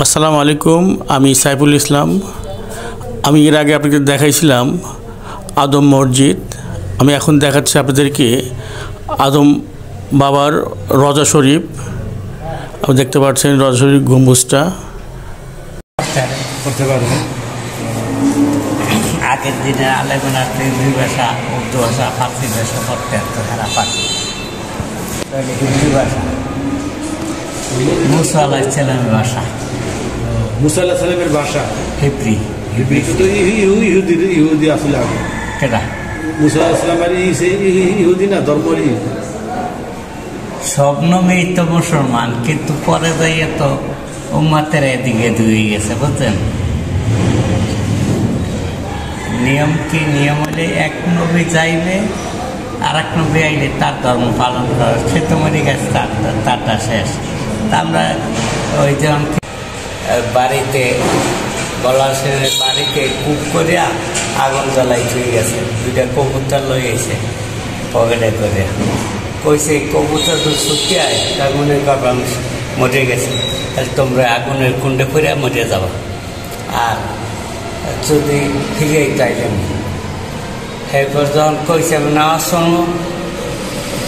আসসালামু আলাইকুম। আমি সাইফুল ইসলাম। আমি এর আগে আপনাদের দেখাইছিলাম আদম মসজিদ। আমি এখন দেখাচ্ছি আপনাদেরকে আদম বাবার রজা শরীফ। আপনি দেখতে পাচ্ছেন রজা শরীফ গম্বুজটা। আগের দিনে আলেমরা ইংরেজি ভাষা, উর্দু ভাষা, ফার্সি ভাষা পড়তে তো তারা পারত। হিন্দি ভাষা, মুসা আলাইহিস সালামের ভাষা, মুসা আলাইহিস সালামের ভাষা হিব্রি। হিব্রি তো ইহুদি আসলে আগে কেটা মুসা আলাইহিস সালামের ইহুদি না ধর্মই সব নামেই তো মুসলমান, কিন্তু পরে যাইয়ে তো উম্মতের এদিকে ধুয়ে গেছে, বুঝলেন? নিয়ম কি? নিয়ম হলে এক নবী যাইলে আর এক নবী আইলে তার ধর্ম পালন করা, সে তো মরে গেছে, তারটা শেষ। তা আমরা ওই যেমন বাড়িতে বলার সেনের বাড়িতে কুক করিয়া আগুন জ্বালাই চুয়ে গেছে, দুইটা কবুতর লই গেছে পকেটে করে, কইছে কবুতর তো শুকিয়ায় আগুনের কারণ মরে গেছে, তাহলে তোমরা আগুনের কুণ্ডে করে মরে যাবা, আর যদি ফিরে তাইলেন। এরপর যখন কইছে আমি নামাজ শুনবো,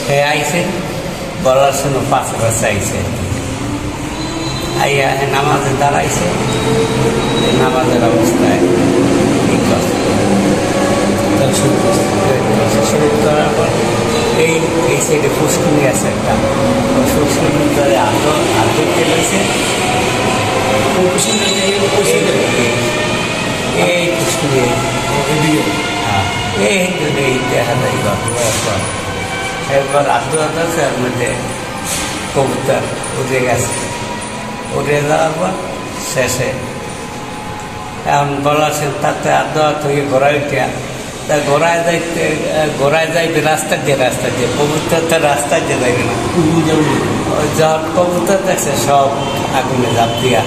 হে আইসে বলার শুনো 5 বছর আইসে, আইয়া নামাজে দাঁড়াইছে। নামাজের অবস্থায় শরীর করার পর এই সাইডে ফুসকুনি আছে একটা, ফুসকুনির ধরে আদর তেলেছে, এই ফুসকুনি এই দেখা যায়। এরপর আদর তার মধ্যে কবুতর উঠে গেছে, উঠে যাওয়ার পর শেষে এখন বলাছেন তাতে আদর থেকে ঘোরায় উঠিয়া তা ঘোরায় যাইবে রাস্তা দিয়ে কবুতর তো রাস্তা দিয়ে যাইবে না, যখন কবুতর দেখছে সব আগুনে ঝাঁপ দিয়া,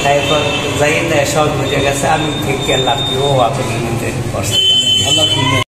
তারপর যাই দেয় সব বুঝে গেছে আমি ঠিক লাভ কি ও আপনি করছে।